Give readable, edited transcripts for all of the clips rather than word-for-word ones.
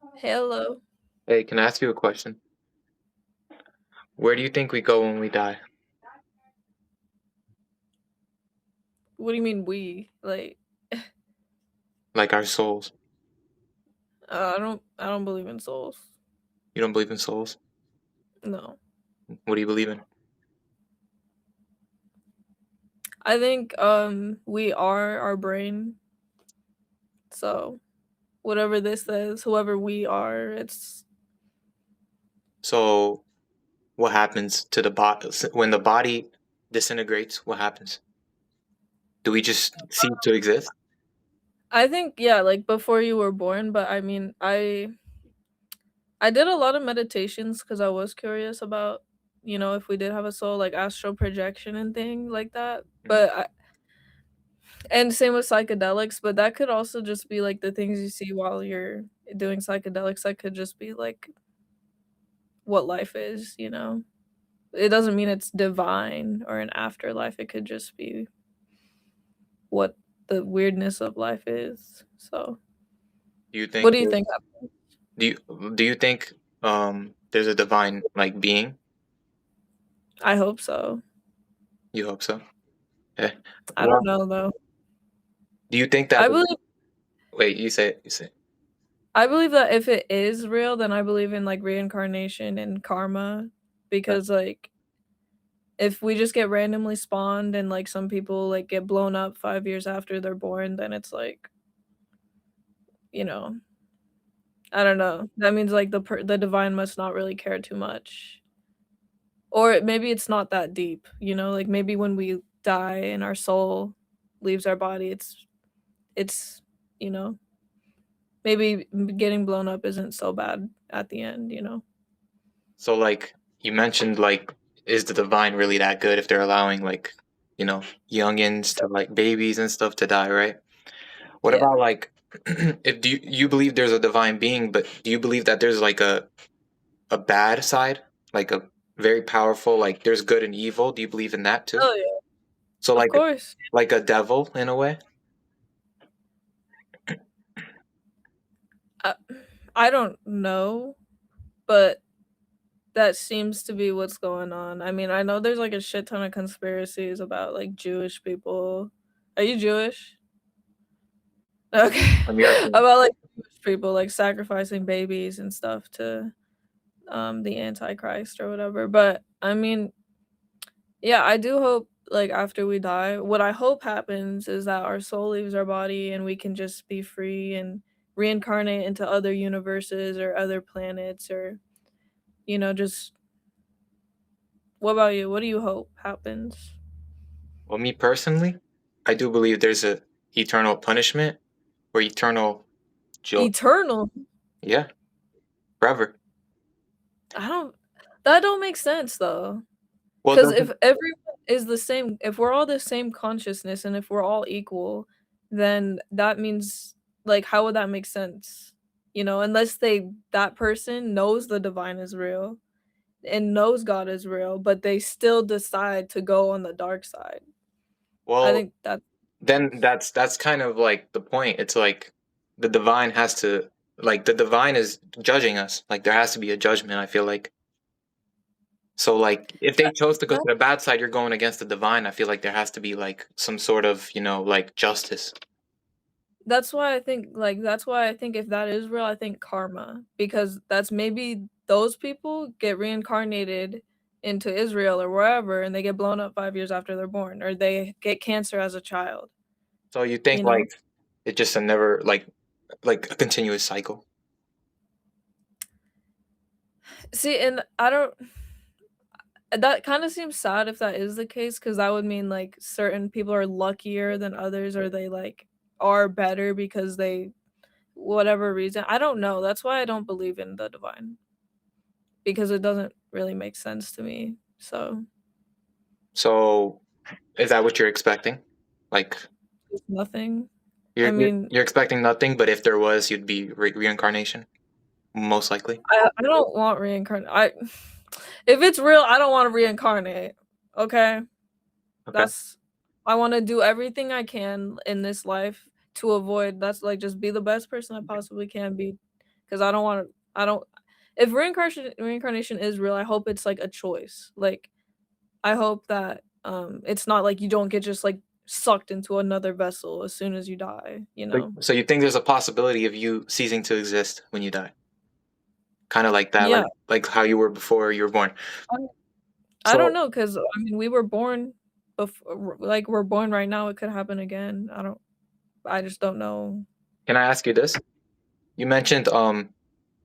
Hello. Hey, can I ask you a question? Where do you think we go when we die? What do you mean we? Like, Like our souls? I don't believe in souls. You don't believe in souls? No. What do you believe in? I think we are our brain. So, whatever this says, whoever we are, it's So, what happens to the body when the body disintegrates? What happens? Do we just cease to exist? I think yeah, like before you were born, but I mean, I did a lot of meditations cuz I was curious about, if we did have a soul, like astral projection and thing like that. Mhm. And same with psychedelics, but that could also just be like the things you see while you're doing psychedelics. That could just be like what life is. It doesn't mean it's divine or an afterlife. It could just be what the weirdness of life is. So, Do you what think do you think? do you think there's a divine like being? I hope so. You hope so. Okay. I don't Well, know though. do you think that I believe wait, you say it, you say it. I believe that if it is real, then I believe in like reincarnation and karma Okay. because like if we just get randomly spawned and like some people like get blown up 5 years after they're born, then it's like, you know, I don't know. That means like the divine must not really care too much. Or maybe it's not that deep. Like maybe when we die and our soul leaves our body, it's you know, maybe getting blown up isn't so bad at the end. So like you mentioned like is the divine really that good if they're allowing like, youngins to like babies and stuff to die, right? What Yeah. about like if do you believe there's a divine being, but do you believe that there's like a bad side, like a very powerful, like there's good and evil? Do you believe in that too? Oh yeah. So Of like course. like a devil in a way? I, I don't know, but that seems to be what's going on. I mean, I know there's like a shit ton of conspiracies about like Jewish people. Are you Jewish? Okay. I'm European. About like Jewish people like sacrificing babies and stuff to the Antichrist or whatever. But I mean, yeah, I do hope like after we die, what I hope happens is that our soul leaves our body and we can just be free and reincarnate into other universes or other planets or just what about you? What do you hope happens? Well, me personally, I do believe there's a eternal punishment or eternal joy. Eternal. Yeah, forever. I don't that don't make sense though. Well, Cuz doesn't if everyone is the same, if we're all the same consciousness and if we're all equal, then that means like how would that make sense? Unless that person knows the divine is real and knows God is real, but they still decide to go on the dark side. I well, think that then that's kind of like the point. It's like the divine has to like the divine is judging us. Like there has to be a judgment, I feel like. So like if they chose to go to that the bad side, you're going against the divine. I feel like there has to be like some sort of, like justice. that's why I think if that is real, I think karma because that's maybe those people get reincarnated into Israel or wherever and they get blown up 5 years after they're born or they get cancer as a child, So you think you know? like it's just a never like a continuous cycle. See, and I don't that kind of seems sad if that is the case because that would mean like certain people are luckier than others or they like are better because they whatever reason. I don't know. That's why I don't believe in the divine because it doesn't really make sense to me. So, So is that what you're expecting? Like it's nothing. I you're you're, mean, you're expecting nothing, but if there was, you'd be reincarnation, most likely. I don't want reincarnate. If it's real, I don't want to reincarnate. Okay? Okay. That's I want to do everything I can in this life to avoid that's like just be the best person I possibly can be because I don't. If reincarnation is real, I hope it's like a choice. Like I hope that it's not like you don't get just like sucked into another vessel as soon as you die. You know? So you think there's a possibility of you ceasing to exist when you die? Kind of like that, Yeah. like how you were before you were born. I, I don't So know because I mean we were born before, like we're born right now. It could happen again. I don't. I just don't know. can I ask you this? You mentioned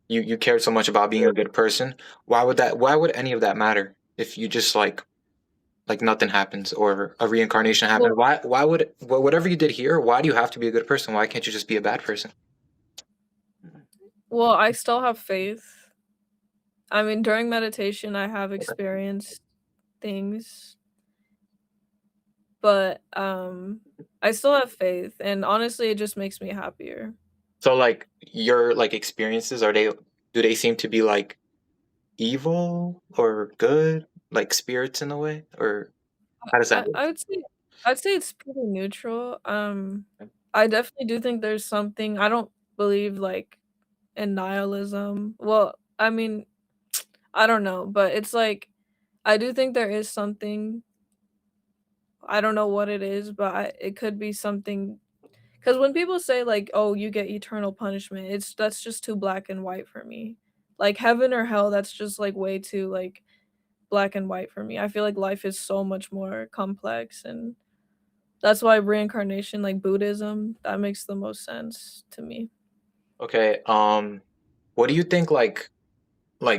you cared so much about being a good person. Why would any of that matter if you just like nothing happens or a reincarnation happens? Well, Why would whatever you did here, why do you have to be a good person? Why can't you just be a bad person? well, I still have faith. I mean, during meditation, I have experienced things, but I still have faith, and honestly, it just makes me happier. So like your like experiences, are they do they seem to be like evil or good, like spirits in a way, or how does that work? I would say it's pretty neutral. I definitely do think there's something. I don't believe like in nihilism. Well, I mean, I don't know, but it's like I do think there is something. I don't know what it is, but it could be something. Because when people say like, "Oh, you get eternal punishment," that's just too black and white for me. Like heaven or hell, that's just like way too like black and white for me. I feel like life is so much more complex, and that's why reincarnation, like Buddhism, that makes the most sense to me. Okay, what do you think like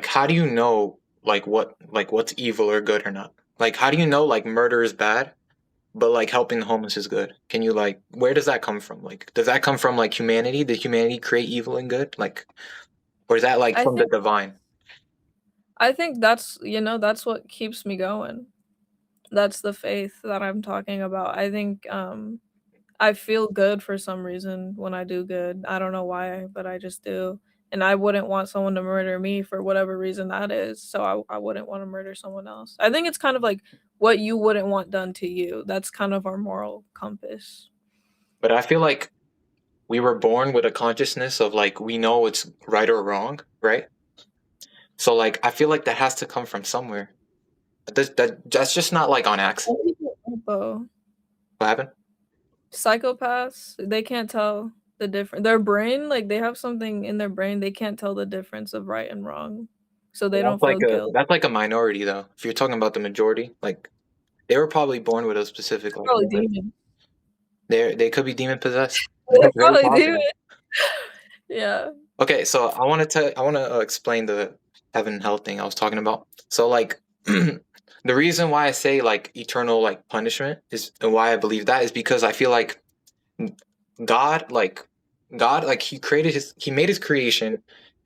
how do you know like what's evil or good or not? Like how do you know like murder is bad, but like helping the homeless is good? Can you like where does that come from? Like does that come from like humanity? Did humanity create evil and good? Like or is that like I from the think divine? that's that's what keeps me going. That's the faith that I'm talking about. I think I feel good for some reason when I do good. I don't know why, but I just do. And I wouldn't want someone to murder me for whatever reason that is. So I wouldn't want to murder someone else. I think it's kind of like what you wouldn't want done to you. That's kind of our moral compass. But I feel like we were born with a consciousness of like we know it's right or wrong, right? So like I feel like that has to come from somewhere. That's just not like on accident. Some people don't, though. What happened? Psychopaths, they can't tell the difference. Their brain, like they have something in their brain, they can't tell the difference of right and wrong. So they don't feel guilt. That's like a minority though. If you're talking about the majority, like they were probably born with a specific like Probably demons. they could be demon possessed. They're That's very probably demons. possible. Yeah. Okay, so I want to explain the heaven and hell thing I was talking about. So like the reason why I say like eternal like punishment is and why I believe that is because I feel like God like God like he made his creation,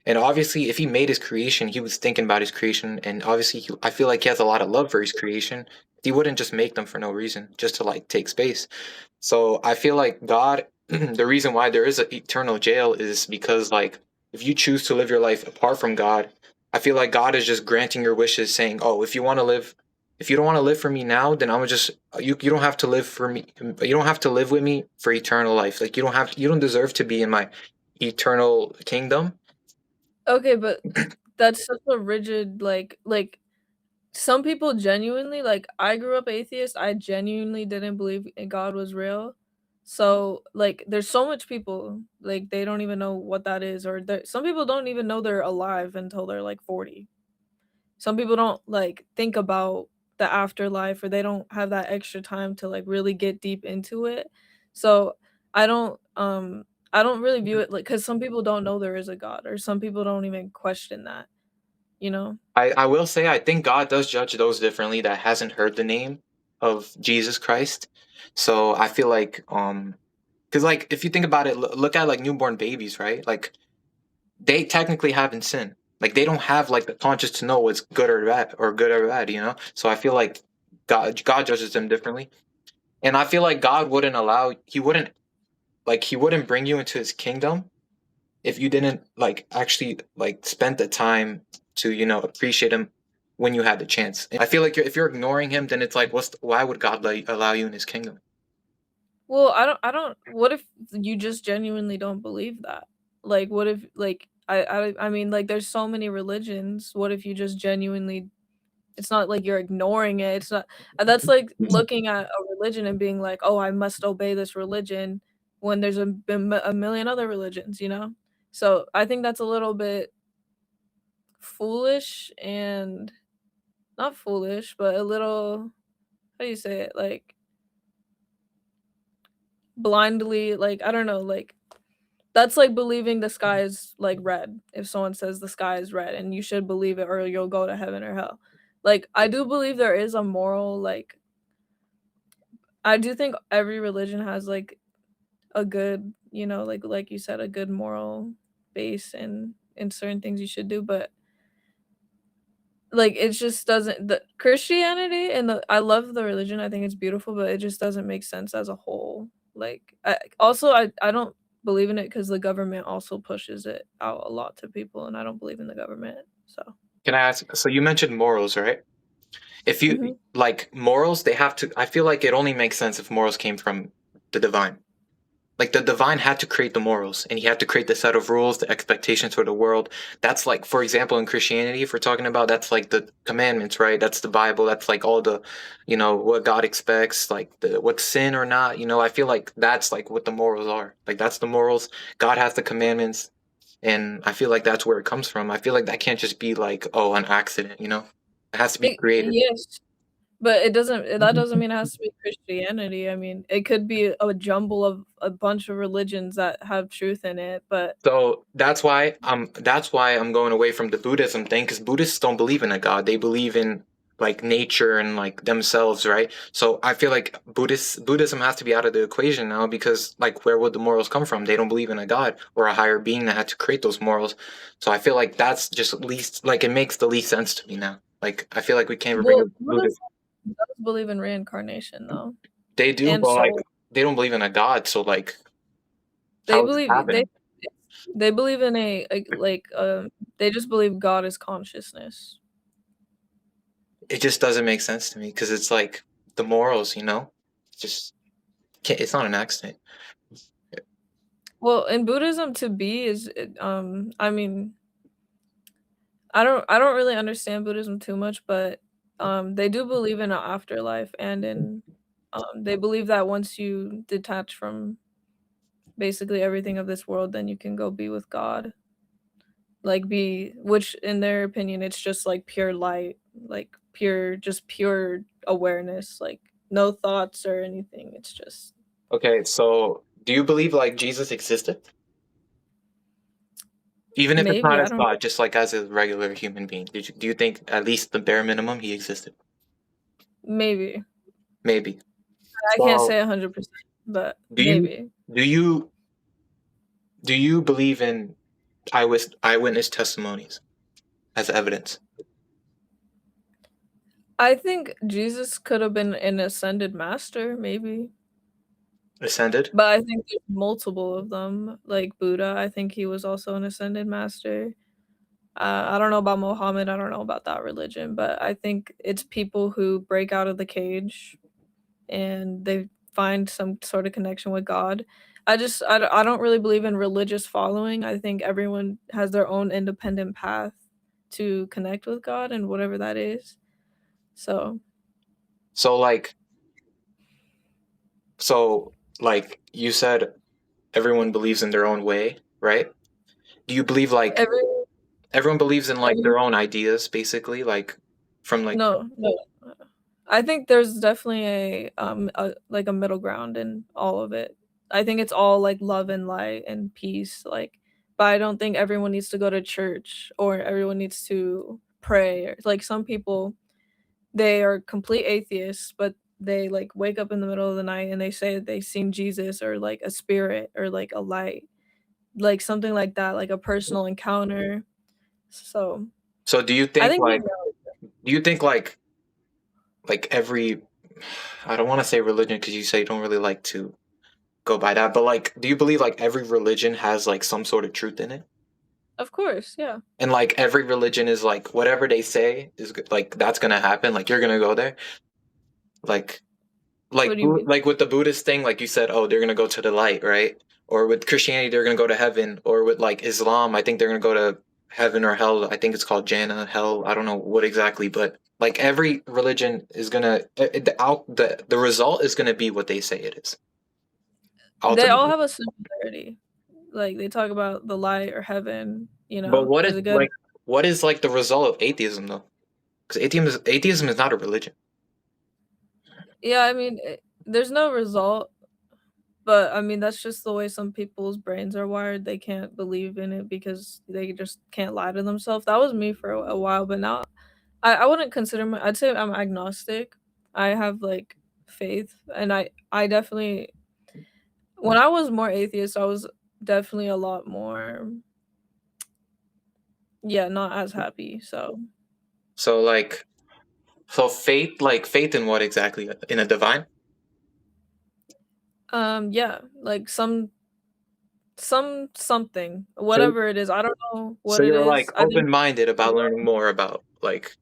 and obviously if he made his creation he was thinking about his creation, and obviously I feel like he has a lot of love for his creation. He wouldn't just make them for no reason just to like take space. So I feel like God, the reason why there is an eternal jail is because like if you choose to live your life apart from God, I feel like God is just granting your wishes, saying, "Oh, if you want to live, if you don't want to live for me now, then I'm gonna just you don't have to live for me. You don't have to live with me for eternal life. Like you don't deserve to be in my eternal kingdom." Okay, but that's such a rigid like some people genuinely like I grew up atheist. I genuinely didn't believe God was real. So like there's so much people like they don't even know what that is, or some people don't even know they're alive until they're like 40. Some people don't like think about the afterlife, or they don't have that extra time to like really get deep into it. So I don't I don't really view it like, cuz some people don't know there is a God, or some people don't even question that, you know? I will say I think God does judge those differently that hasn't heard the name of Jesus Christ. So I feel like because like if you think about it, look at like newborn babies, right? Like they technically haven't sinned. Like they don't have like the conscience to know what's good or bad or good or bad, you know? So I feel like God judges them differently. And I feel like God wouldn't allow he wouldn't bring you into his kingdom if you didn't like actually like spend the time to, you know, appreciate him when you had the chance. I feel like if you're ignoring him, then it's like why would God allow you in his kingdom? Well, I don't what if you just genuinely don't believe that? Like what if like I mean, like, there's so many religions. What if you just genuinely, it's not like you're ignoring it. It's not, that's like looking at a religion and being like, "Oh, I must obey this religion," when there's a million other religions, you know? So, I think that's a little bit foolish, and not foolish, but a little, how do you say it? Like, blindly, like, I don't know, like, that's like believing the sky is, like, red. If someone says the sky is red, and you should believe it or you'll go to heaven or hell. Like, I do believe there is a moral, like, I do think every religion has, like, a good, like you said, a good moral base in certain things you should do, but, like, it just doesn't, the Christianity and the I love the religion, I think it's beautiful, but it just doesn't make sense as a whole. Like, I don't believe in it because the government also pushes it out a lot to people, and I don't believe in the government, so. Can I ask? So you mentioned morals, right? If you Mhm. like morals, they have to. I feel like it only makes sense if morals came from the divine. Like the divine had to create the morals, and he had to create the set of rules, the expectations for the world. That's like, for example, in Christianity, if we're talking about, that's like the commandments, right? That's the Bible. That's like all the, what God expects, like the what's sin or not. I feel like that's like what the morals are. Like that's the morals. God has the commandments, and I feel like that's where it comes from. I feel like that can't just be like, oh, an accident. It has to be created. Yes, but that doesn't mean it has to be Christianity. I mean, it could be a jumble of a bunch of religions that have truth in it, but So that's why I'm going away from the Buddhism thing, because Buddhists don't believe in a god. They believe in like nature and like themselves, right? So I feel like Buddhism has to be out of the equation now, because like where would the morals come from? They don't believe in a god or a higher being that had to create those morals. So I feel like that's just least, like, it makes the least sense to me now. Like I feel like we can't bring well, the Buddhism. Buddhism does believe in reincarnation, though, They do, and but like soul. they don't believe in a god. So like, They how is it believe happening? they believe in they just believe God is consciousness. It just doesn't make sense to me, because it's like the morals, It's just can't, it's not an accident. Well, in Buddhism, to be is, I mean, I don't really understand Buddhism too much, but, they do believe in an afterlife, and they believe that once you detach from basically everything of this world, then you can go be with God. Like, which in their opinion, it's just like pure light, like pure awareness, like no thoughts or anything. It's just, Okay, so do you believe like Jesus existed? Even if it's maybe, not I as don't, God, just like as a regular human being. Do you think at least the bare minimum he existed? maybe. Maybe. I can't So say 100%, but do you maybe. do you do you believe in eyewitness testimonies as evidence? I think Jesus could have been an ascended master, maybe. Ascended? But I think there's multiple of them, like Buddha. I think he was also an ascended master. I don't know about Mohammed. I don't know about that religion, but I think it's people who break out of the cage and they find some sort of connection with God. I don't really believe in religious following. I think everyone has their own independent path to connect with God and whatever that is. So, So like so like you said, everyone believes in their own way, right? Do you believe like every everyone believes in like every their own ideas, basically, like from like. no, no. I think there's definitely like a middle ground in all of it. I think it's all like love and light and peace, like, but I don't think everyone needs to go to church or everyone needs to pray. Like, some people, they are complete atheists, but they like wake up in the middle of the night and they say they seen Jesus or like a spirit or like a light, like something like that, like a personal encounter. So So I think we do you think like every, I don't want to say religion, because you say you don't really like to go by that, but like do you believe like every religion has like some sort of truth in it? of course, yeah. And like every religion is like whatever they say is like that's gonna happen, like you're gonna go there, like What do you mean? like with the Buddhist thing, like you said, oh, they're gonna go to the light, right? or with Christianity they're gonna go to heaven, or with like Islam, I think they're gonna go to heaven or hell. I think it's called Jannah, hell. I don't know what exactly, but like every religion is gonna the result is gonna be what they say it is They all ultimately. have a similarity. Like they talk about the light or heaven, But what is there's a good. like what is like the result of atheism though? Because atheism is not a religion. Yeah, I mean, there's no result, but I mean that's just the way some people's brains are wired. They can't believe in it because they just can't lie to themselves. That was me for a while, but now I wouldn't consider I'd say I'm agnostic. I have like faith, and I definitely, when I was more atheist, I was definitely a lot more, yeah, not as happy. So So like so faith, like faith in what exactly? In a divine? yeah, like something, So whatever it is. I don't know so what it you're like is. I think open-minded about learning more about like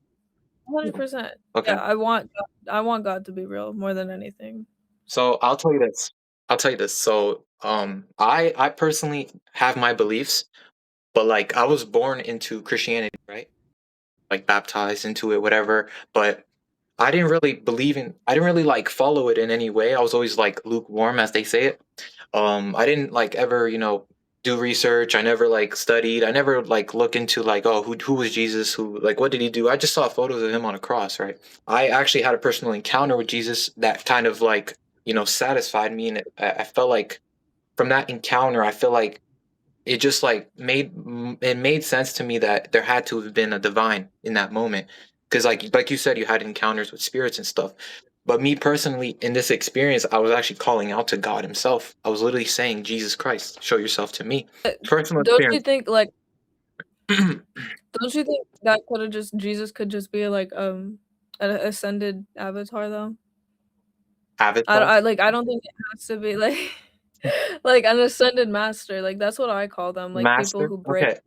100%. okay. Yeah, I want God to be real more than anything. So I'll tell you this. I'll tell you this. So I personally have my beliefs, but like I was born into Christianity, right? Like baptized into it, whatever. But I didn't really like follow it in any way. I was always like lukewarm, as they say it. I didn't like ever, do research. I never like studied. I never like look into like, oh, who was Jesus? Who like what did he do? I just saw photos of him on a cross, right? I actually had a personal encounter with Jesus that kind of like, satisfied me, and I felt like from that encounter, I feel like it just like it made sense to me that there had to have been a divine in that moment, because like you said, you had encounters with spirits and stuff. But me personally, in this experience, I was actually calling out to God himself. I was literally saying, Jesus Christ, show yourself to me. Personal Don't you experience. think like don't you think that could have just Jesus could just be like an ascended avatar though? Avatar. I don't think it has to be like like an ascended master. Like that's what I call them, like people Master. who break Okay.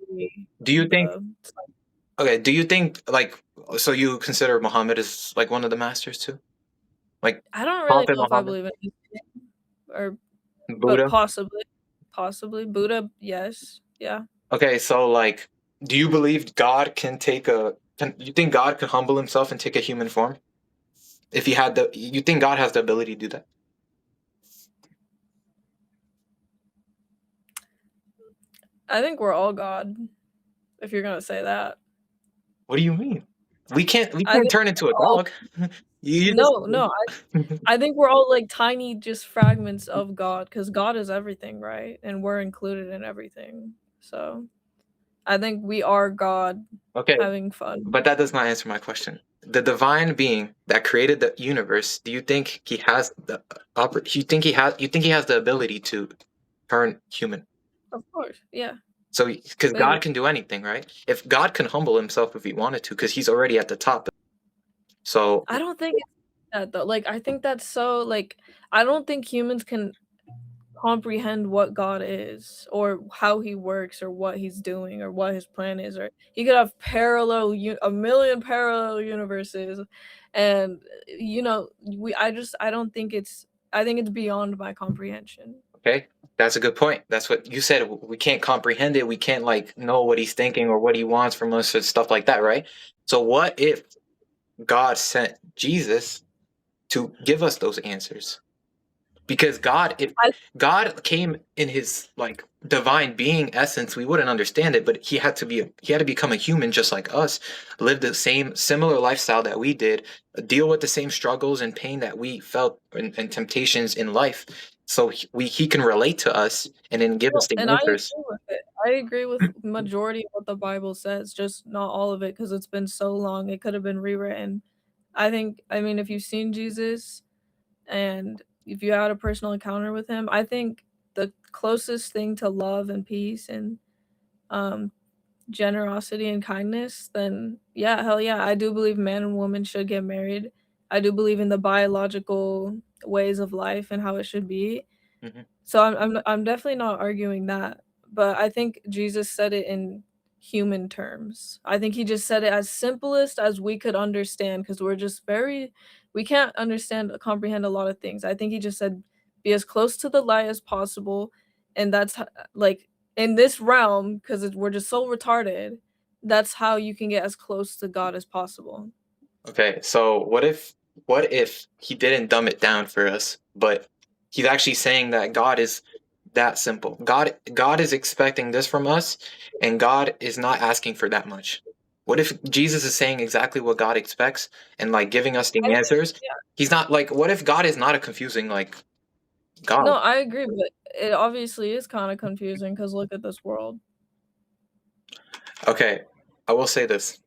Do you think the okay, do you think like so you consider Muhammad as like one of the masters too? Like I don't really Prophet know if I Muhammad? believe in anything, or but Buddha? possibly Buddha, yes, yeah. Okay, so like, do you believe God can you think God could humble himself and take a human form? If he had you think God has the ability to do that? I think we're all God, if you're gonna say that. What do you mean? We I can't think turn into a we're all dog. You just no, no, I think we're all like tiny just fragments of God, because God is everything, right? And we're included in everything. So I think we are God okay, having fun. but that does not answer my question. The divine being that created the universe, do you think he has you think he has the ability to turn human? Of course, yeah, So, because maybe. God can do anything, right? If God can humble himself if he wanted to, because he's already at the top. So, I don't think it's that though. Like I think that's so like I don't think humans can comprehend what God is or how he works or what he's doing or what his plan is, or he could have a million parallel universes, and I don't think it's, I think it's beyond my comprehension. okay, that's a good point. That's what you said. We can't comprehend it. We can't like know what he's thinking or what he wants from us or stuff like that, right? So, what if God sent Jesus to give us those answers? Because if I God came in his like divine being essence, we wouldn't understand it, but he had to become a human just like us, live the same similar lifestyle that we did, deal with the same struggles and pain that we felt, and temptations in life, so he can relate to us and then give us the and I answers. agree with it. I agree with majority of what the Bible says, just not all of it because it's been so long. It could have been rewritten. I mean, if you've seen Jesus and if you had a personal encounter with him, I think the closest thing to love and peace and um, generosity and kindness, then yeah, hell yeah, I do believe man and woman should get married. I do believe in the biological ways of life and how it should be. Mhm. So I'm definitely not arguing that, but I think Jesus said it in human terms. I think he just said it as simplest as we could understand because we can't understand comprehend a lot of things. I think he just said be as close to the light as possible and like in this realm, because we're just so retarded. That's how you can get as close to God as possible. Okay, so what if he didn't dumb it down for us, but he's actually saying that God is that simple. God is expecting this from us, and God is not asking for that much. What if Jesus is saying exactly what God expects and like giving us I the think, answers? He's not like what if God is not a confusing like no, God? I agree, but it obviously is kind of confusing because look at this world. Okay, I will say this.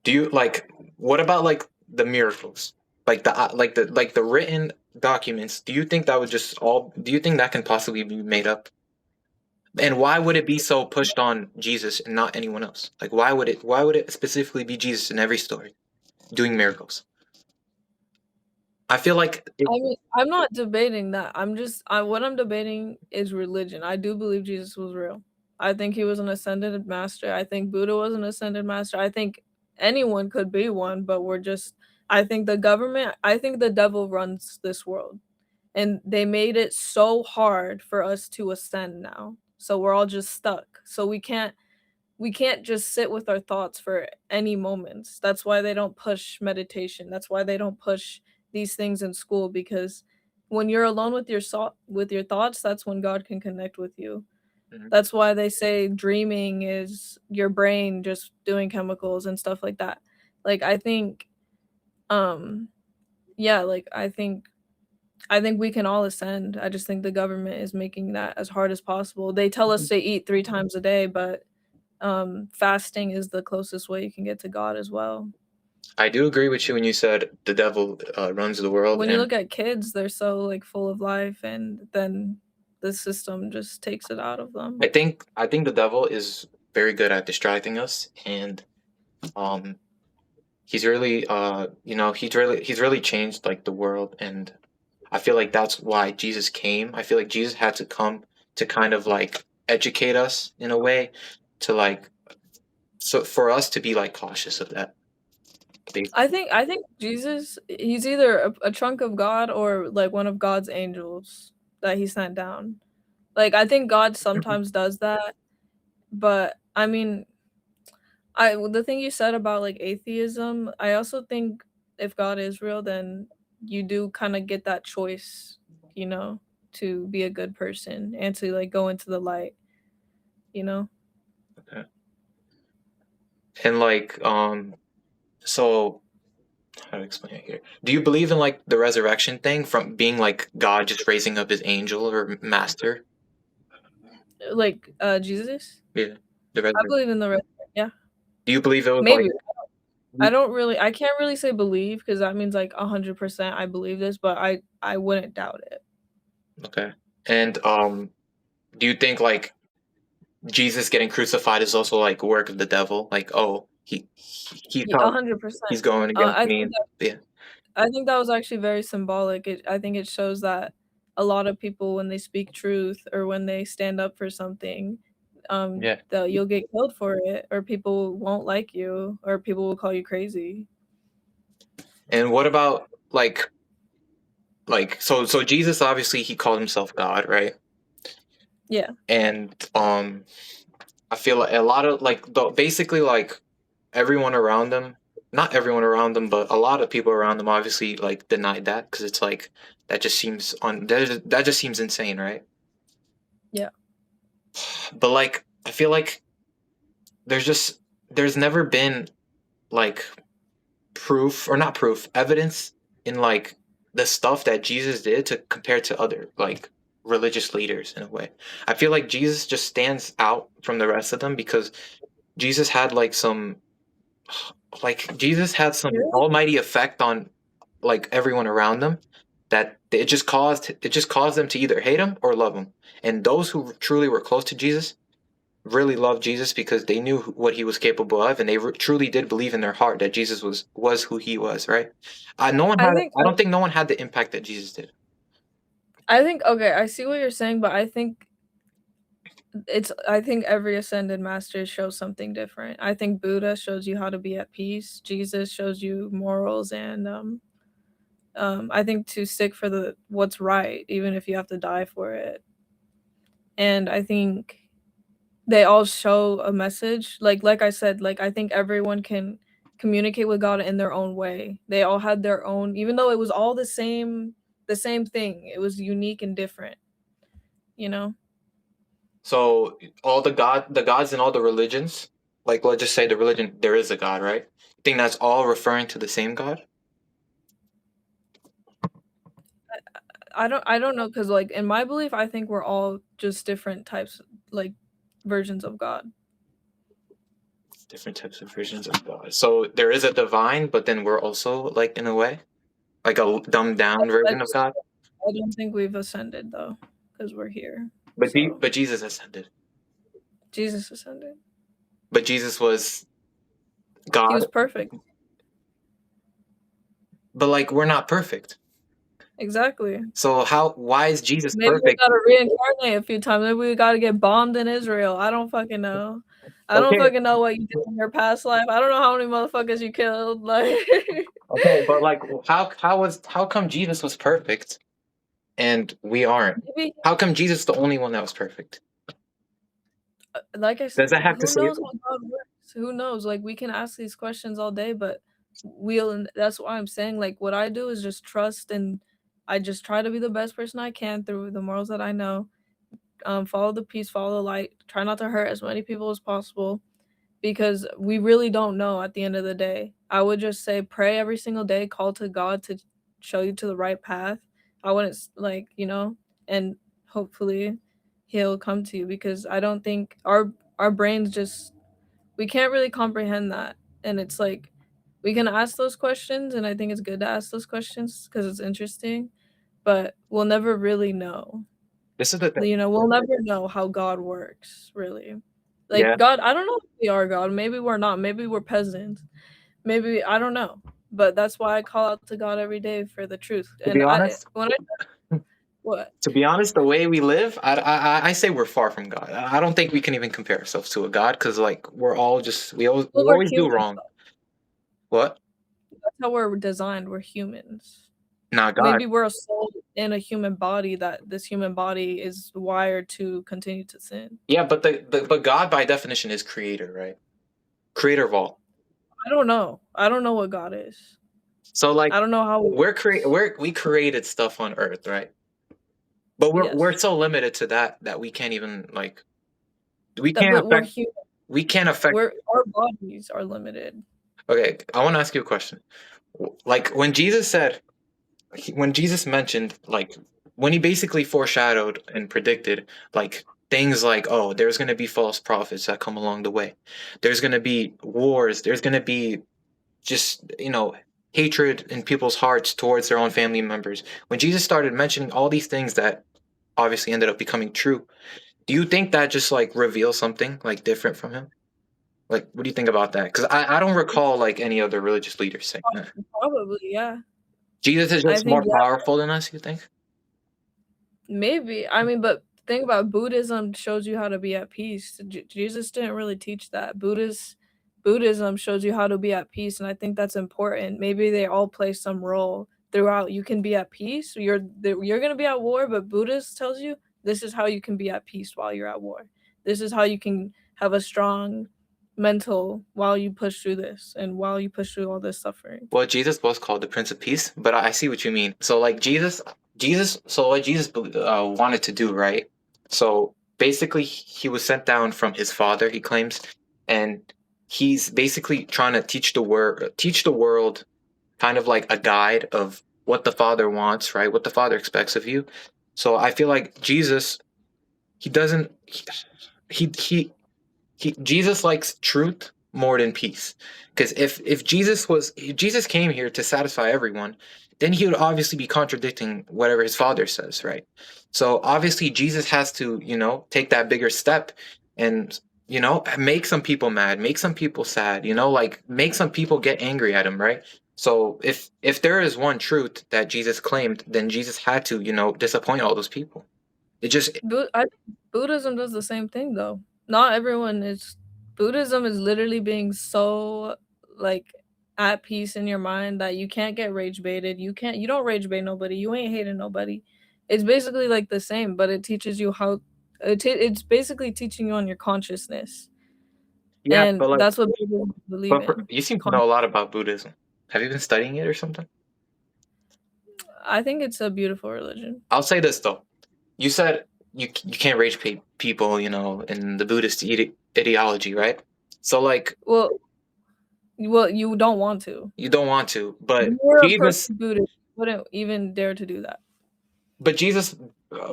Do you like what about like the miracles? Like the written documents, do you think that would just all do you think that can possibly be made up? And why would it be so pushed on Jesus and not anyone else? Like why would it specifically be Jesus in every story doing miracles? I feel like I mean, I'm not debating that. What I'm debating is religion. I do believe Jesus was real. I think he was an ascended master. I think Buddha was an ascended master. I think anyone could be one, but I think the government, I think the devil runs this world. And they made it so hard for us to ascend now. So we're all just stuck. So we can't just sit with our thoughts for any moments. That's why they don't push meditation. That's why they don't push these things in school, because when you're alone with with your thoughts, that's when God can connect with you. Mhm. That's why they say dreaming is your brain just doing chemicals and stuff like that. Like I think um yeah, like I think we can all ascend. I just think the government is making that as hard as possible. They tell us to eat 3 times a day, but fasting is the closest way you can get to God as well. I do agree with you when you said the devil runs the world, When you and look at kids, they're so like full of life, and then the system just takes it out of them. I think the devil is very good at distracting us, and um he's really he's really changed like the world, and I feel like that's why Jesus came. I feel like Jesus had to come to kind of like educate us in a way to like so for us to be like cautious of that. I think Jesus, he's either a chunk of God or like one of God's angels that he sent down. Like I think God sometimes does that, but I mean, the thing you said about like atheism, I also think if God is real, then you do kind of get that choice, you know, to be a good person and to like go into the light, you know. Okay. And like so how to explain it here? Do you believe in like the resurrection thing from being like God just raising up his angel or master? Like Jesus, Yeah. The I resurrection. believe in the yeah, Do you believe it was like maybe. I can't really say believe because that means like 100% I believe this, but I wouldn't doubt it. okay. And do you think like Jesus getting crucified is also like work of the devil? Like, oh, he Yeah, thought 100%. he's going against I me. think And, yeah, I think that was actually very symbolic. I think it shows that a lot of people, when they speak truth or when they stand up for something, yeah. that you'll get killed for it, or people won't like you, or people will call you crazy. And what about like so Jesus obviously he called himself God, right? Yeah, And I feel like a lot of like basically like everyone around him, not everyone around him, but a lot of people around him obviously like denied that because it's like that just seems insane, right? yeah. But like I feel like there's just there's never been like proof or not proof evidence in like the stuff that Jesus did to compare to other like religious leaders in a way. I feel like Jesus just stands out from the rest of them because Jesus had like some Jesus had some Really? almighty effect on like everyone around them that it just caused them to either hate him or love him. And those who truly were close to Jesus really loved Jesus because they knew what he was capable of, and they truly did believe in their heart that Jesus was who he was. Right? No one I had. think I don't think no one had the impact that Jesus did. I think okay, I see what you're saying, but I think every ascended master shows something different. I think Buddha shows you how to be at peace. Jesus shows you morals and I think to stick for the what's right, even if you have to die for it. and I think they all show a message. Like I said, like I think everyone can communicate with God in their own way. They all had their own, even though it was all the same thing. It was unique and different, you know? So all the gods in all the religions, like let's just say the religion there is a God, right? You think that's all referring to the same God? I don't know cuz like in my belief I think we're all just different types like versions of God. Different types of versions of God. So there is a divine, but then we're also like in a way like a dumbed down I version of just God. I don't think we've ascended though cuz we're here. But So, but Jesus ascended. Jesus ascended. But Jesus was He God. was perfect. But like we're not perfect. Exactly. So how why is Jesus Maybe we perfect? gotta reincarnate a few times. Maybe we gotta get bombed in Israel. I don't fucking know. I don't Okay, fucking know what you did in your past life. I don't know how many motherfuckers you killed. Like, okay, but like how come Jesus was perfect and we aren't? maybe, How come Jesus is the only one that was perfect? like I Does said, that have to who save knows him? how God works? Who knows? Like, we can ask these questions all day, but and that's why I'm saying, like, what I do is just trust and I just try to be the best person I can through the morals that I know. Follow the peace, follow the light. Try not to hurt as many people as possible because we really don't know at the end of the day. I would just say pray every single day, call to God to show you to the right path. I wouldn't like, and hopefully he'll come to you because I don't think our brains just we can't really comprehend that. And it's like we can ask those questions and I think it's good to ask those questions because it's interesting, but we'll never really know. This is the thing. We'll never know how God works, really. Like Yeah. God, I don't know if we are God. Maybe we're not. Maybe we're peasants. Maybe I don't know. But that's why I call out to God every day for the truth. To And be I honest, when I what? to be honest, the way we live, I say we're far from God. I don't think we can even compare ourselves to a God because like we're all just we Well, we're always do humans wrong. though. What? That's how we're designed. We're humans. Not God. Maybe we're a soul in a human body that this human body is wired to continue to sin. Yeah, but but God by definition is creator, right? Creator of all. I don't know. I don't know what God is. So like I don't know how it works. we created stuff on Earth, right? But we're Yes. so limited to that we can't even like we That can't but we're affect human. we can't affect. We're our bodies are limited. Okay, I want to ask you a question. Like when Jesus mentioned like when he basically foreshadowed and predicted like things like oh there's going to be false prophets that come along the way, there's going to be wars, there's going to be just hatred in people's hearts towards their own family members. When Jesus started mentioning all these things that obviously ended up becoming true, do you think that just like reveals something like different from him? Like what do you think about that? Because I don't recall like any other religious leaders saying that. Probably, yeah. Jesus is I just more think, yeah, powerful than us, you think? maybe. I mean, but think about Buddhism shows you how to be at peace. Jesus didn't really teach that. Buddhism shows you how to be at peace, and I think that's important. Maybe they all play some role throughout. You can be at peace. You're gonna be at war, but Buddhist tells you this is how you can be at peace while you're at war. This is how you can have a strong mental while you push through this and while you push through all this suffering. Well, Jesus was called the Prince of Peace, but I see what you mean. So, like so what Jesus wanted to do, right? So basically, he was sent down from his father, he claims, and he's basically trying to teach the world, kind of like a guide of what the Father wants, right? What the Father expects of you. So I feel like Jesus, he doesn't, Jesus likes truth more than peace. Because if Jesus came here to satisfy everyone, then he would obviously be contradicting whatever his father says, right? So obviously Jesus has to, take that bigger step and make some people mad, make some people sad, like make some people get angry at him, right? So if there is one truth that Jesus claimed, then Jesus had to, disappoint all those people. It just I think Buddhism does the same thing though. Not everyone is Buddhism is literally being so like at peace in your mind that you can't get rage baited. You don't rage bait nobody. You ain't hating nobody. It's basically like the same, but it teaches you how It's basically teaching you on your consciousness, Yeah, and but like, that's what people believe in. you seem to know a lot about Buddhism. Have you been studying it or something? I think it's a beautiful religion. I'll say this though. You said you can't rage people, you know, in the Buddhist ideology, right? So like, Well, you don't want to. you don't want to, If but you were a Jesus, perfect Buddhist, you wouldn't even dare to do that. but Jesus.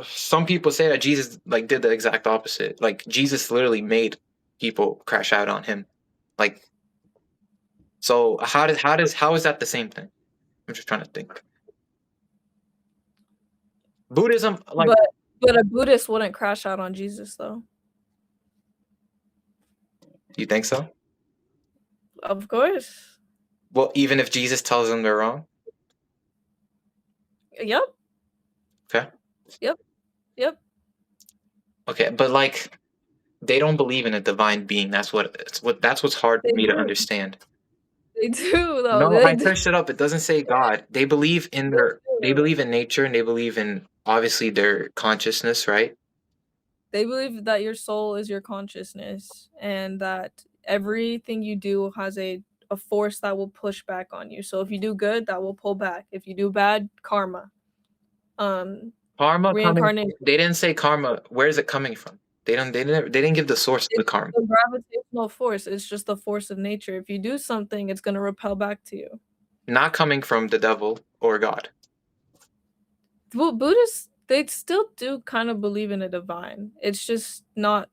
Some people say that Jesus like did the exact opposite. Like Jesus literally made people crash out on him. Like, so how is that the same thing? I'm just trying to think. Buddhism, like, But but a Buddhist wouldn't crash out on Jesus, though. you think so? Of course. Well, even if Jesus tells them they're wrong, Yep. okay, Yep. Yep. okay, but like they don't believe in a divine being. That's what's hard for They me to do. understand. They do, though. No, They I do. searched it up. It doesn't say God. They believe in nature and they believe in obviously their consciousness, right? They believe that your soul is your consciousness and that everything you do has a force that will push back on you. So if you do good, that will pull back. If you do bad, karma. Um Karma coming. Reincarnation. They didn't say karma. Where is it coming from? They didn't give the source of the It's karma. the gravitational force. It's just the force of nature. If you do something, it's gonna repel back to you. Not coming from the devil or God. Well, Buddhists, they still do kind of believe in a divine. It's just not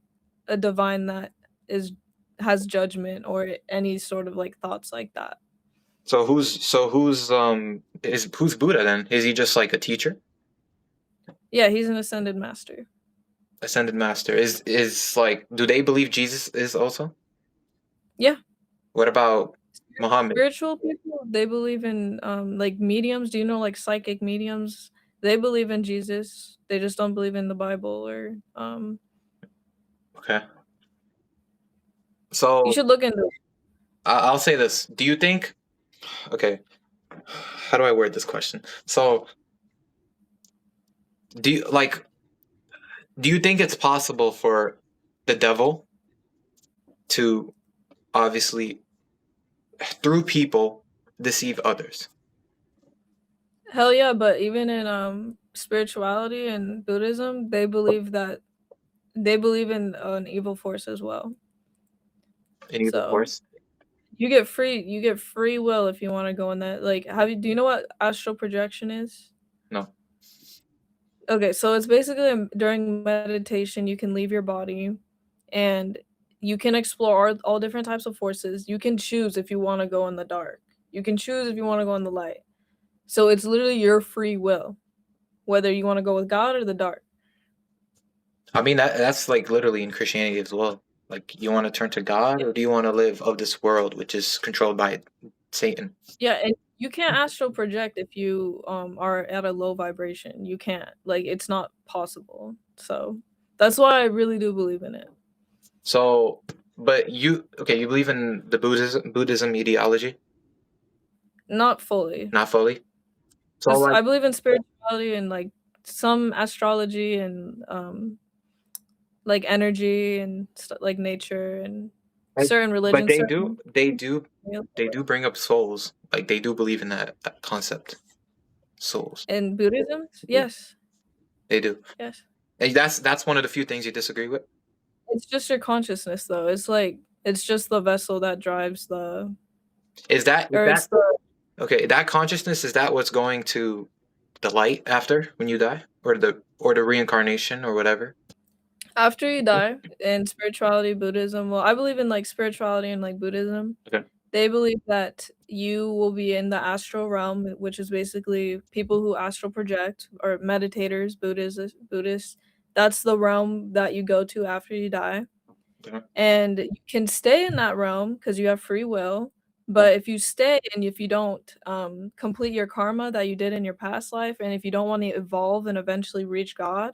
a divine that is has judgment or any sort of like thoughts like that. Who's Buddha then? Is he just like a teacher? Yeah, he's an ascended master. Ascended master. Is like, do they believe Jesus is also? Yeah. What about Muhammad? Spiritual people, they believe in like mediums. Do you know like psychic mediums? They believe in Jesus. They just don't believe in the Bible or Okay. you So should look into. I'll say this. Do you think? Okay. How do I word this question? So do you like? Do you think it's possible for the devil to obviously through people deceive others? Hell yeah, but even in spirituality and Buddhism, they believe in an evil force as well. An evil So force? you get free will if you want to go in that. Like, do you know what astral projection is? No. Okay, so it's basically during meditation you can leave your body and you can explore all different types of forces. You can choose if you want to go in the dark. You can choose if you want to go in the light. So it's literally your free will, whether you want to go with God or the dark. I mean that's like literally in Christianity as well. Like, you want to turn to God or do you want to live of this world which is controlled by Satan? Yeah, and you can't astral project if you are at a low vibration. You can't. Like it's not possible. So that's why I really do believe in it. So, but you believe in the Buddhism ideology? Not fully. Not fully. So Just like, I believe in spirituality and like some astrology and like energy and like nature and certain but religions, certain they do bring up souls. Like they do believe in that concept, souls. in Buddhism. Yeah, Yes, they do. yes. And that's one of the few things you disagree with. It's just your consciousness, though. It's like it's just the vessel that drives the, Is or that it's the okay? That consciousness, is that what's going to the light after when you die, or the reincarnation or whatever? after you die in spirituality, Buddhism. Well, I believe in like spirituality and like Buddhism. Okay. They believe that you will be in the astral realm, which is basically people who astral project or meditators, Buddhists. That's the realm that you go to after you die. Okay. And you can stay in that realm because you have free will. Okay. But if you stay and if you don't complete your karma that you did in your past life, and if you don't want to evolve and eventually reach God,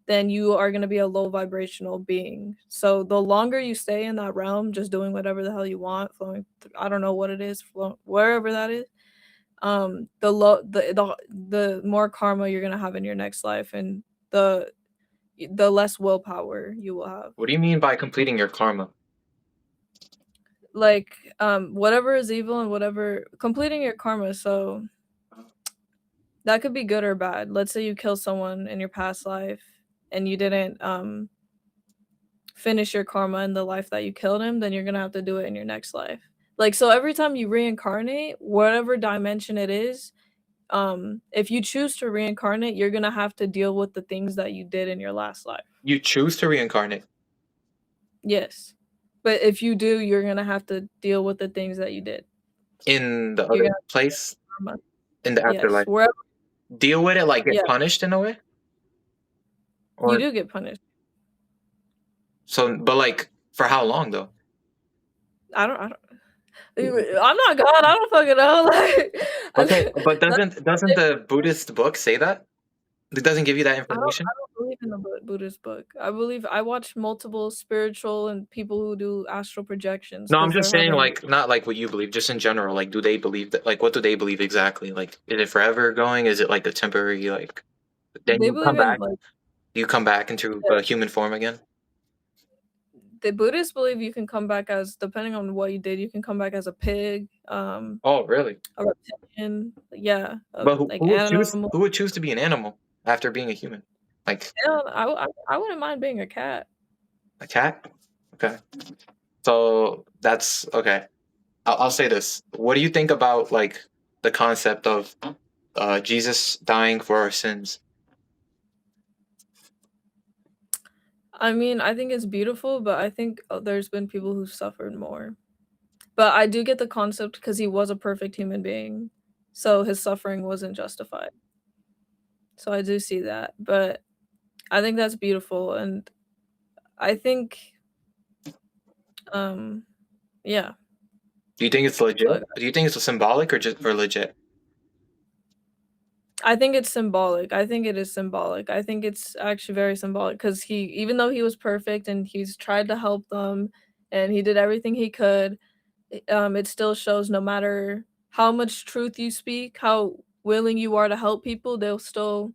then you are going to be a low vibrational being. So the longer you stay in that realm, just doing whatever the hell you want, flowing, I don't know what it is, wherever that is, the more karma you're going to have in your next life, and the the less willpower you will have. What do you mean by completing your karma? Like whatever is evil and whatever completing your karma, so that could be good or bad. Let's say you kill someone in your past life and you didn't finish your karma in the life that you killed him, then you're gonna have to do it in your next life. Like so every time you reincarnate, whatever dimension it is, if you choose to reincarnate, you're gonna have to deal with the things that you did in your last life. You choose to reincarnate Yes. But if you do, you're gonna have to deal with the things that you did. in the You're other gonna place, karma. in the Yes. afterlife. Wherever Deal with it, like yeah, get punished in a way? you Or do get punished. so, but like for how long though? I don't I'm not God, I don't fucking know. Okay, Like but that's doesn't the Buddhist book say that? It doesn't give you that information? I don't believe in the Buddhist book. I believe I watch multiple spiritual and people who do astral projections No, I'm because just they're saying, having like, not like what you believe, just in general. Like, do they believe that? Like, what do they believe exactly? Like, is it forever going? Is it like a temporary, like, then they you come believe in back? like Do you come back into a human form again? the Buddhists believe you can come back as depending on what you did, you can come back as a pig, Oh, really? a reptilian, yeah, But like animal. who would choose to be an animal after being a human? Like Yeah, I wouldn't mind being a cat. a cat? Okay. So that's okay. I'll say this. What do you think about like the concept of Jesus dying for our sins? I mean, I think it's beautiful, but I think there's been people who suffered more. But I do get the concept because he was a perfect human being, so his suffering wasn't justified. So I do see that, but I think that's beautiful, and I think, um, yeah. Do you think it's legit? So Do you think it's symbolic or just or legit? I think it's symbolic. I think it is symbolic. I think it's actually very symbolic because he, even though he was perfect and he's tried to help them, and he did everything he could, it still shows no matter how much truth you speak, how willing you are to help people, they'll still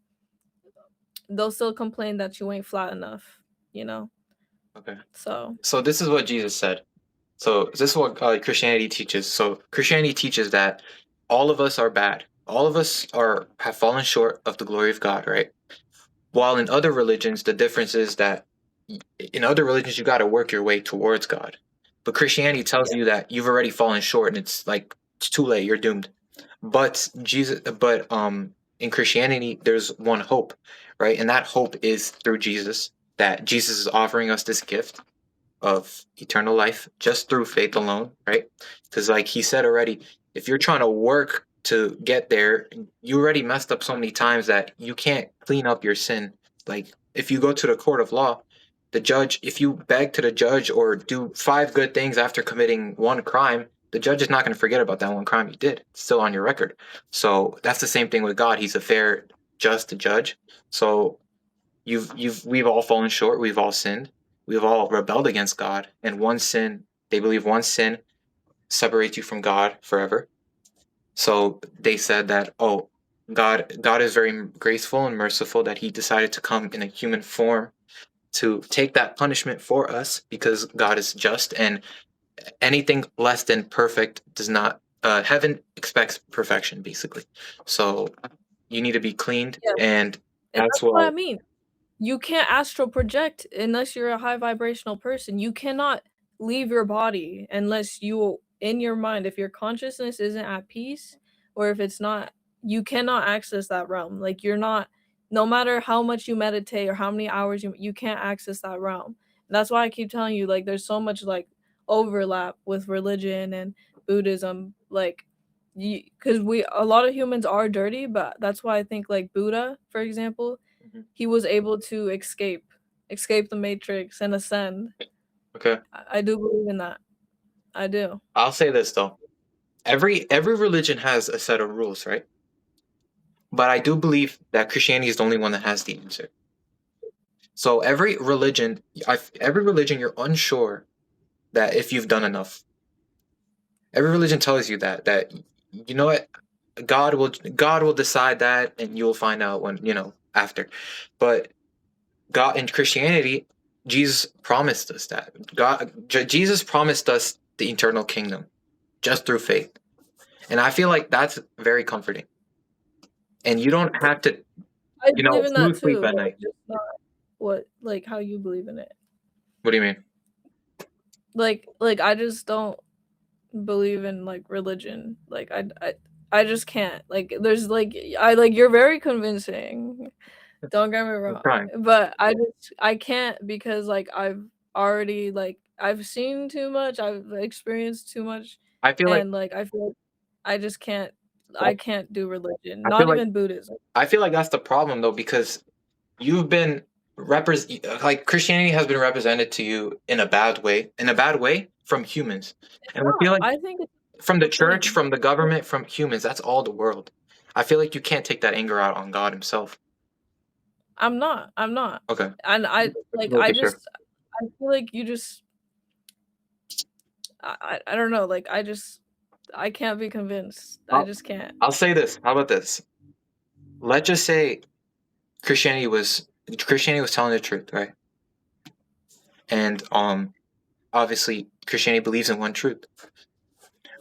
complain that you ain't flat enough, you know? Okay. So, So this is what Jesus said. So this is what Christianity teaches. So Christianity teaches that all of us are bad. All of us are have fallen short of the glory of God, right? While in other religions, the difference is that in other religions you got to work your way towards God. But Christianity tells yeah. you that you've already fallen short and it's like it's too late, you're doomed. But in Christianity there's one hope, right? And that hope is through Jesus, that Jesus is offering us this gift of eternal life just through faith alone, right? Because, like he said already, if you're trying to work to get there, you already messed up so many times that you can't clean up your sin. Like, if you go to the court of law, the judge, if you beg to the judge or do 5 good things after committing one crime, the judge is not going to forget about that one crime you did. It's still on your record. So that's the same thing with God. He's a fair, just judge. So we've all fallen short, we've all sinned, we've all rebelled against God, and they believe one sin separates you from God forever. So they said that, oh, God is very graceful and merciful that he decided to come in a human form to take that punishment for us because God is just, and anything less than perfect does not heaven expects perfection, basically. So you need to be cleaned, Yeah. and And that's that's what why. I mean. You can't astral project unless you're a high vibrational person. You cannot leave your body unless you, in your mind, if your consciousness isn't at peace or if it's not, you cannot access that realm. Like you're not, no matter how much you meditate or how many hours you can't access that realm. And that's why I keep telling you, like, there's so much like overlap with religion and Buddhism. Like, because a lot of humans are dirty, but that's why I think like Buddha, for example, Mhm. he was able to escape the matrix and ascend. Okay. I do believe in that. I do. I'll say this though. Every religion has a set of rules, right? But I do believe that Christianity is the only one that has the answer. So every religion, you're unsure that if you've done enough. Every religion tells you that you know what, God will decide that, and you'll find out when after. But God in Christianity, Jesus promised us that. Jesus promised us the eternal kingdom just through faith. And I feel like that's very comforting. And you don't have to, I believe in that lose sleep too, at but night. just not what like how you believe in it. What do you mean? Like I just don't believe in like religion. Like I just can't. Like there's like I like you're very convincing. Don't get me I'm wrong. trying. But I can't because like I've already like I've seen too much, I've experienced too much, I feel like and like I feel like I just can't I can't do religion. I feel Not like even Buddhism. I feel like that's the problem though, because you've been like Christianity has been represented to you in a bad way from humans. And I feel Wow, like I think it's from a the beautiful church, thing. from the government, from humans, that's all the world. I feel like you can't take that anger out on God himself. I'm not. I'm not. Okay. And Just making sure. I feel like you just I don't know, like I can't be convinced. I I'll, just can't. I'll say this. How about this? Let's just say Christianity was telling the truth, right? And obviously Christianity believes in one truth,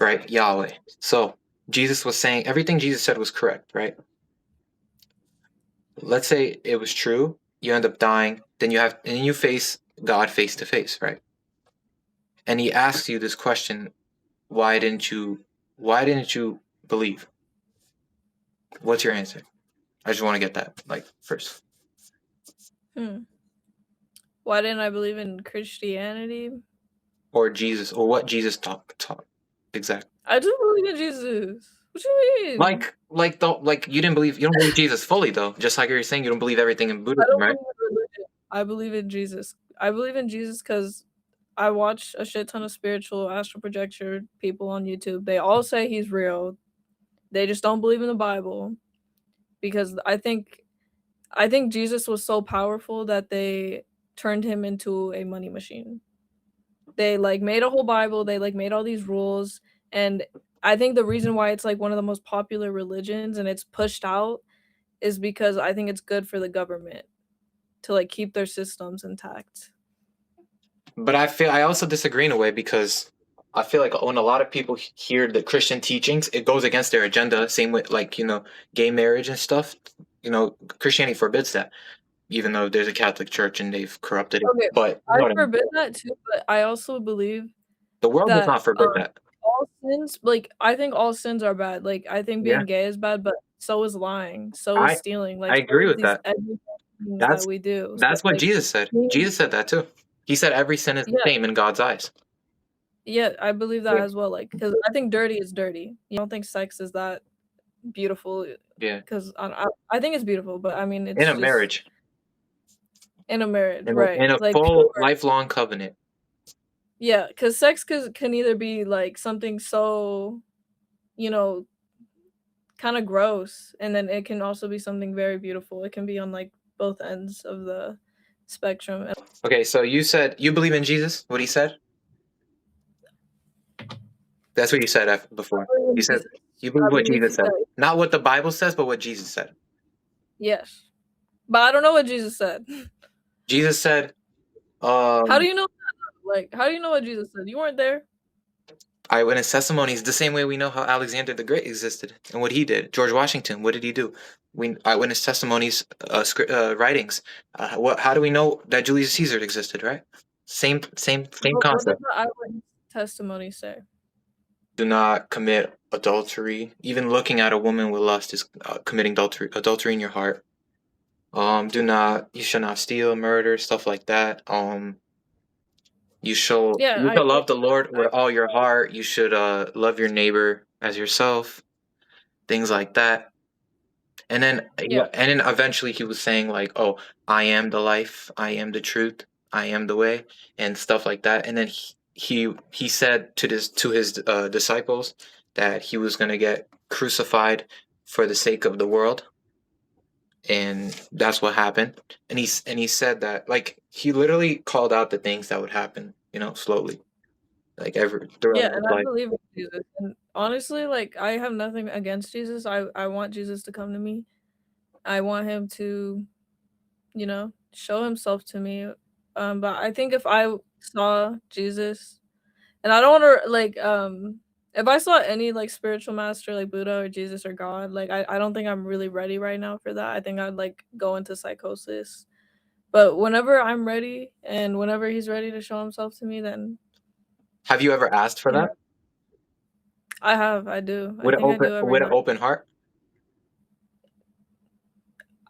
right? Yahweh. So Jesus was saying everything Jesus said was correct, right? Let's say it was true, you end up dying, then you face God face to face, right? And he asks you this question, why didn't you believe? What's your answer? I just want to get that like first. Hmm. Why didn't I believe in Christianity? Or Jesus or what Jesus taught. Exactly. I do believe in Jesus. What you mean? You don't believe Jesus fully though. Just like you're saying you don't believe everything in I Buddhism, don't right? believe in religion. I believe in Jesus. I believe in Jesus because I watch a shit ton of spiritual astral projector people on YouTube. They all say he's real. They just don't believe in the Bible because I think Jesus was so powerful that they turned him into a money machine. They like made a whole Bible, they like made all these rules, and I think the reason why it's like one of the most popular religions and it's pushed out is because I think it's good for the government to like keep their systems intact. But I also disagree in a way because I feel like when a lot of people hear the Christian teachings, it goes against their agenda. Same with like, gay marriage and stuff. Christianity forbids that, even though there's a Catholic church and they've corrupted it. Okay, But you I know what I mean? forbid that too, but I also believe The world does that not forbid that. all sins, like I think all sins are bad. Like I think Yeah. being gay is bad, but so is lying, so is I stealing, I like so agree is with these that. everyday things that That's we do. So that's what like Jesus said. me- Jesus said that too. He said every sin is the yeah, same in God's eyes. yeah, I believe that Yeah. as well. Like because I think dirty is dirty. You don't think sex is that beautiful Yeah. because I think it's beautiful, but I mean In it's a just marriage. in a marriage, right? In a Like full pure. lifelong covenant. Yeah, because sex can either be like something so, you know, kind of gross, and then it can also be something very beautiful. It can be on like both ends of the spectrum. And Okay, so you said you believe in Jesus, what he said? That's what you said I before. believe You in said Jesus. you I believe what believe Jesus said. that Not what the Bible says, but what Jesus said. yes, but I don't know what Jesus said. Jesus said, How do um, you know that? Like, how do you know what Jesus said? You weren't there. eyewitness testimonies the same way we know how Alexander the Great existed and what he did. George Washington, what did he do? We eyewitness testimonies, writings. How do we know that Julius Caesar existed? Right? Same What does concept. the eyewitness testimony say? Do not commit adultery. Even looking at a woman with lust is committing adultery in your heart. You shall not steal, murder, stuff like that. Yeah, You I shall agree. love the Lord I with all your heart. You should love your neighbor as yourself. Things like that. yeah, And then eventually he was saying like, "Oh, I am the life. I am the truth. I am the way," and stuff like that. And then he said to his disciples that he was gonna get crucified for the sake of the world, and that's what happened. And he said that like he literally called out the things that would happen, slowly, like every yeah, throughout his and I life. believe in Jesus. And honestly, like I have nothing against Jesus. I want Jesus to come to me. I want him to, you know. show himself to me. But I think if I saw Jesus, and I don't want to like if I saw any like spiritual master like Buddha or Jesus or God, like I don't think I'm really ready right now for that. I think I'd like go into psychosis. But whenever I'm ready and whenever he's ready to show himself to me, then Have you ever asked for you know, that? I do. I think I do every With an night. open heart?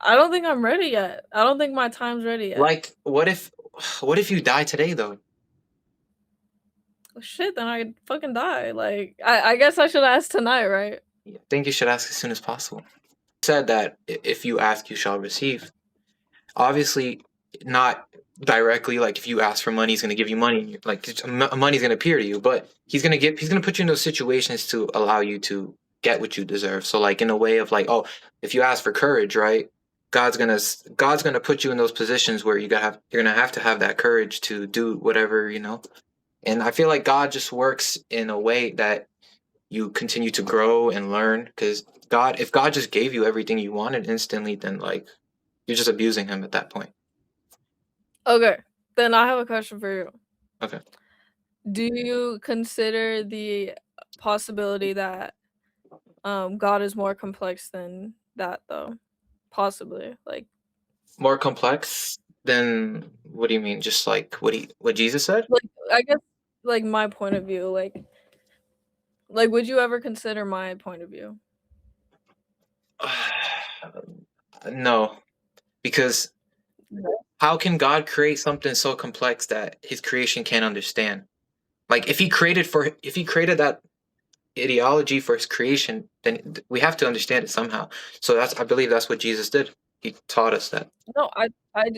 I don't think I'm ready yet. I don't think my time's ready yet. Like, what if you die today though? Well, shit, then I'd fucking die. Like I guess I should ask tonight, right? I think you should ask as soon as possible. Said that if you ask, you shall receive. Obviously, not directly. Like if you ask for money, he's going to give you money. Like money's going to appear to you, but he's going to put you in those situations to allow you to get what you deserve. So like in a way of like, oh, if you ask for courage, right? God's gonna put you in those positions where you're gonna have to have that courage to do whatever, you know. And I feel like God just works in a way that you continue to grow and learn. Because if God just gave you everything you wanted instantly, then like you're just abusing him at that point. Okay. Then I have a question for you. Okay. Do you consider the possibility that God is more complex than that though? Possibly. Like More complex than what do you mean? Just like what Jesus said? like I guess like my point of view, like would you ever consider my point of view? No, because No. how can God create something so complex that his creation can't understand? Like if he created that ideology for his creation, then we have to understand it somehow. So I believe that's what Jesus did. He taught us that. No, I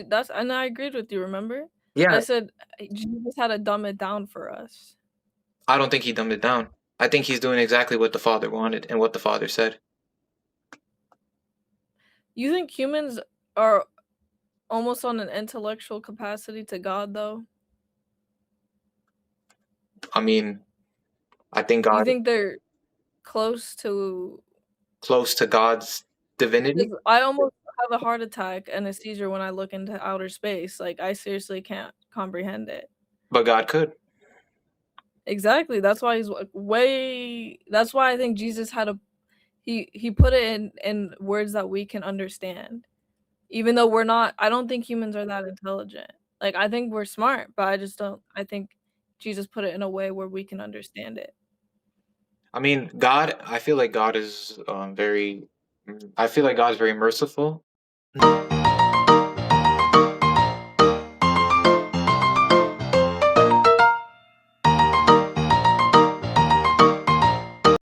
that's and I agreed with you, remember? I Yeah, said Jesus had to dumb it down for us. I don't think he dumbed it down. I think he's doing exactly what the Father wanted and what the Father said. You think humans are almost on an intellectual capacity to God though? I mean, I think You God think they're close to close to God's divinity, 'cause I almost have a heart attack and a seizure when I look into outer space, like, I seriously can't comprehend it. but God could. Exactly, that's why he's w way that's why I think Jesus had a he put it in words that we can understand, even though we're not I don't think humans are that intelligent. Like, I think we're smart, but I just don't I think Jesus put it in a way where we can understand it. I mean, God. I feel like God is very. I feel like God is very merciful.